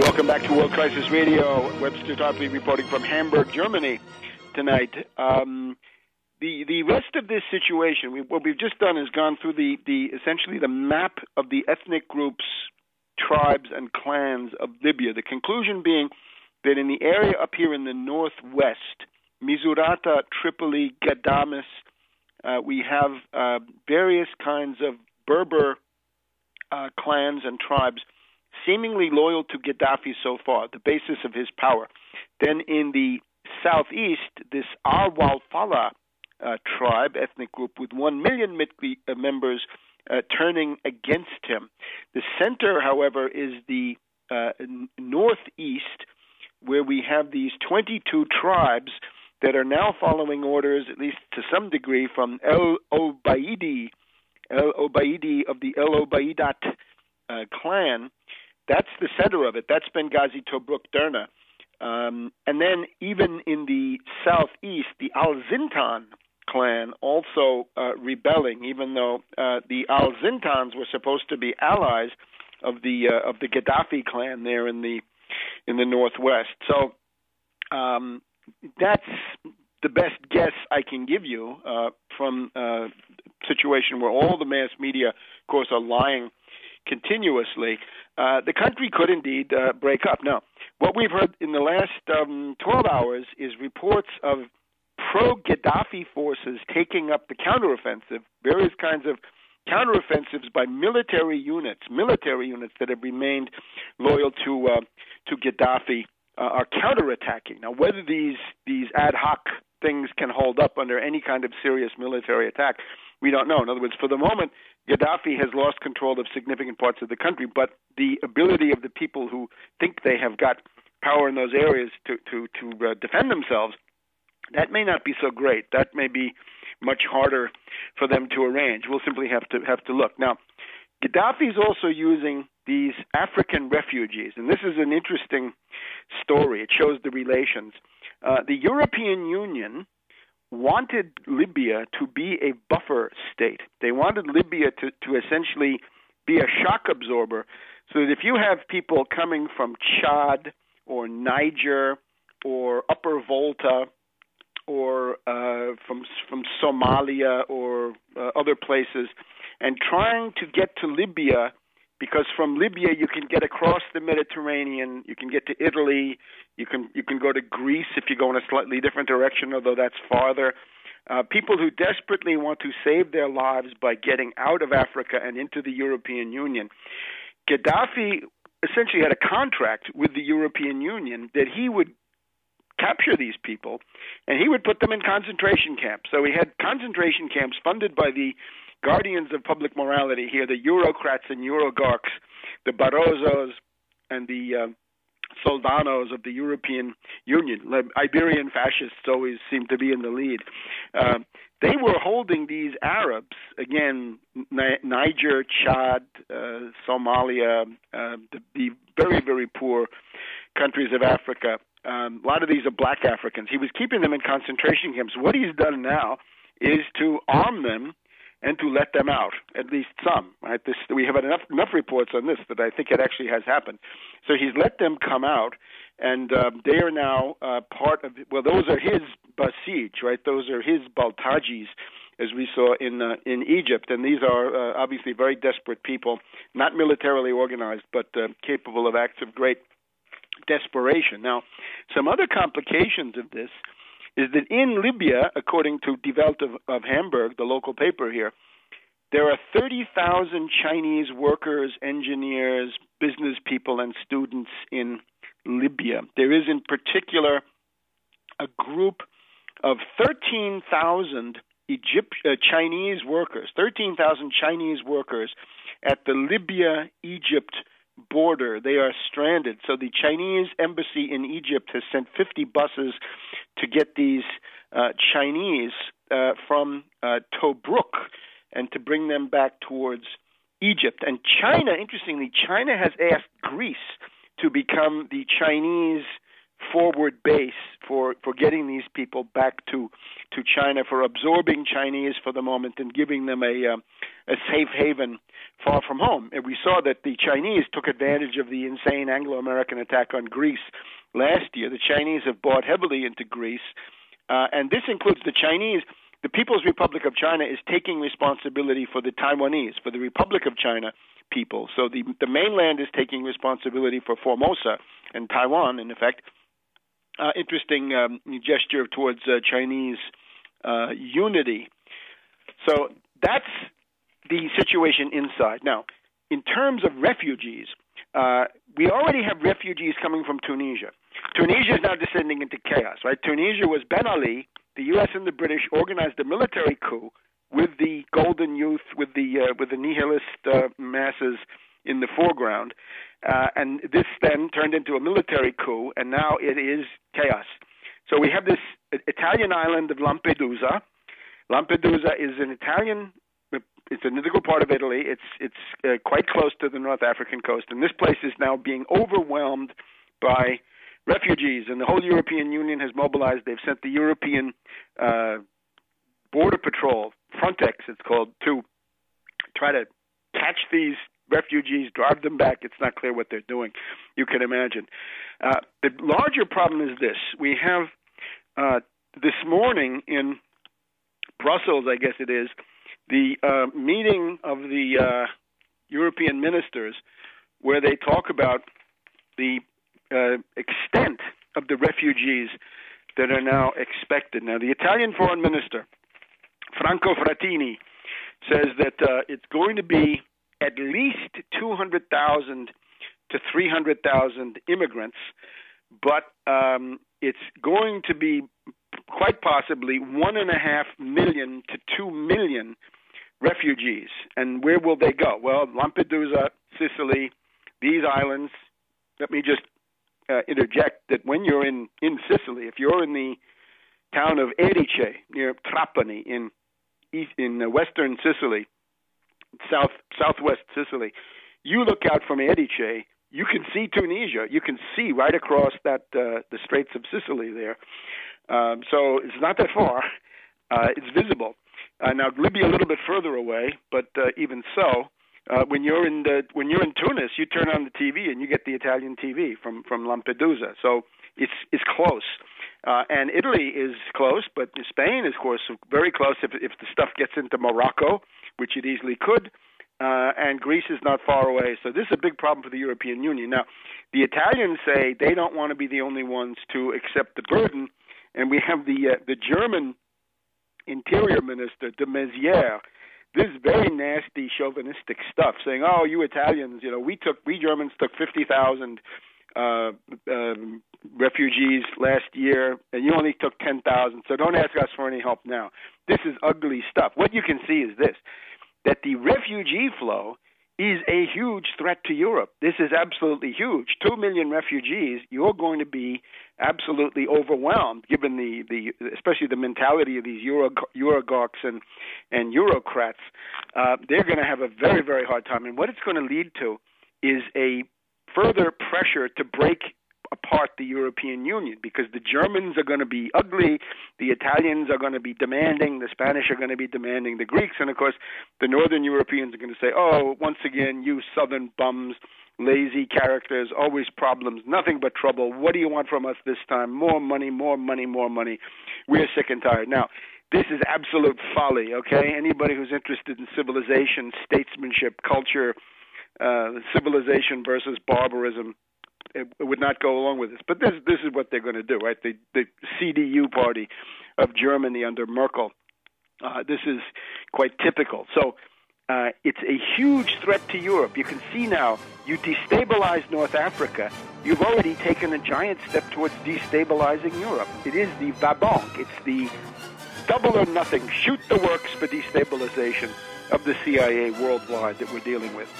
Welcome back to World Crisis Radio. Webster Tarpley reporting from Hamburg, Germany tonight. The rest of this situation, what we've just done is gone through essentially the map of the ethnic groups, tribes, and clans of Libya. The conclusion being that in the area up here in the northwest, Misurata, Tripoli, Ghadames, we have various kinds of Berber clans and tribes seemingly loyal to Gaddafi so far, the basis of his power. Then in the southeast, this Al-Walfala tribe, ethnic group, with 1 million members turning against him. The center, however, is the northeast, where we have these 22 tribes that are now following orders, at least to some degree, from El-Obaidi of the El-Obaidat clan. That's the center of it. That's Benghazi, Tobruk, Derna. And then even in the southeast, the Al-Zintan clan also rebelling, even though the Al-Zintans were supposed to be allies of the Gaddafi clan there in the northwest. So that's the best guess I can give you from a situation where all the mass media, of course, are lying continuously. The country could indeed break up. Now, what we've heard in the last 12 hours is reports of pro-Gaddafi forces taking up the counteroffensive, various kinds of counteroffensives by military units that have remained loyal to Gaddafi are counterattacking. Now, whether these ad hoc things can hold up under any kind of serious military attack, we don't know. In other words, for the moment, Gaddafi has lost control of significant parts of the country, but the ability of the people who think they have got power in those areas to defend themselves, that may not be so great. That may be much harder for them to arrange. We'll simply have to look. Now, Gaddafi is also using these African refugees, and this is an interesting story. It shows the relations. The European Union wanted Libya to be a buffer state. They wanted Libya to essentially be a shock absorber, so that if you have people coming from Chad or Niger or Upper Volta or from Somalia or other places, and trying to get to Libya, because from Libya you can get across the Mediterranean, you can get to Italy, you can go to Greece if you go in a slightly different direction, although that's farther. People who desperately want to save their lives by getting out of Africa and into the European Union. Gaddafi essentially had a contract with the European Union that he would capture these people and he would put them in concentration camps. So he had concentration camps funded by the guardians of public morality here, the Eurocrats and Eurogorks, the Barrosos and the Soldanos of the European Union. Iberian fascists always seem to be in the lead. They were holding these Arabs, again, Niger, Chad, Somalia, the very, very poor countries of Africa. A lot of these are black Africans. He was keeping them in concentration camps. What he's done now is to arm them and to let them out, at least some. Right? We have enough reports on this that I think it actually has happened. So he's let them come out, and they are now part of. Well, those are his Basij, right? Those are his Baltajis, as we saw in Egypt, and these are obviously very desperate people, not militarily organized, but capable of acts of great desperation. Now, some other complications of this is that in Libya, according to Die Welt of Hamburg, the local paper here, there are 30,000 Chinese workers, engineers, business people, and students in Libya. There is in particular a group of 13,000 Chinese workers, 13,000 Chinese workers at the Libya-Egypt border. They are stranded. So the Chinese embassy in Egypt has sent 50 buses to get these Chinese from Tobruk and to bring them back towards Egypt. And China, interestingly, China has asked Greece to become the Chinese forward base for getting these people back to China, for absorbing Chinese for the moment and giving them a safe haven far from home. And we saw that the Chinese took advantage of the insane Anglo-American attack on Greece last year. The Chinese have bought heavily into Greece, and this includes the Chinese. The People's Republic of China is taking responsibility for the Taiwanese, for the Republic of China people. So the mainland is taking responsibility for Formosa and Taiwan, in effect. Interesting gesture towards Chinese unity. So that's the situation inside. Now, in terms of refugees, we already have refugees coming from Tunisia. Tunisia is now descending into chaos, right? Tunisia was Ben Ali. The U.S. and the British organized a military coup with the Golden Youth, with the nihilist masses in the foreground, and this then turned into a military coup, and now it is chaos. So we have this Italian island of Lampedusa. Lampedusa is an Italian. It's an integral part of Italy. It's quite close to the North African coast, and this place is now being overwhelmed by refugees, and the whole European Union has mobilized. They've sent the European Border Patrol, Frontex it's called, to try to catch these refugees, drive them back. It's not clear what they're doing. You can imagine. The larger problem is this. We have this morning in Brussels, I guess it is, the meeting of the European ministers where they talk about the extent of the refugees that are now expected. Now, the Italian foreign minister, Franco Frattini, says that it's going to be at least 200,000 to 300,000 immigrants, but it's going to be quite possibly 1.5 million to 2 million refugees. And where will they go? Well, Lampedusa, Sicily, these islands. Let me just interject that when you're in Sicily, if you're in the town of Erice near Trapani in western Sicily, southwest Sicily, you look out from Erice, you can see Tunisia. You can see right across that the Straits of Sicily there. So it's not that far. It's visible. Now Libya a little bit further away, but even so. When you're in Tunis, you turn on the TV and you get the Italian TV from Lampedusa. So it's close, and Italy is close, but Spain is, of course, very close if the stuff gets into Morocco, which it easily could, and Greece is not far away. So this is a big problem for the European Union. Now, the Italians say they don't want to be the only ones to accept the burden, and we have the German Interior Minister de Maizière. This very nasty chauvinistic stuff, saying, "Oh, you Italians, we Germans took 50,000 refugees last year, and you only took 10,000. So don't ask us for any help now." This is ugly stuff. What you can see is this: that the refugee flow is a huge threat to Europe. This is absolutely huge. 2 million refugees. You're going to be absolutely overwhelmed, given especially the mentality of these Eurogorks and Eurocrats. They're going to have a very, very hard time. And what it's going to lead to is a further pressure to break apart the European Union, because the Germans are going to be ugly, the Italians are going to be demanding, the Spanish are going to be demanding, the Greeks, and of course the Northern Europeans are going to say, "Oh, once again, you Southern bums, lazy characters, always problems, nothing but trouble. What do you want from us this time? More money, more money, more money. We're sick and tired." Now, this is absolute folly, okay? Anybody who's interested in civilization, statesmanship, culture, civilization versus barbarism, it would not go along with this. But this is what they're going to do, right? The CDU party of Germany under Merkel. This is quite typical. So it's a huge threat to Europe. You can see now, you destabilize North Africa, you've already taken a giant step towards destabilizing Europe. It is the va-banque. It's the double or nothing, shoot the works for destabilization of the CIA worldwide that we're dealing with.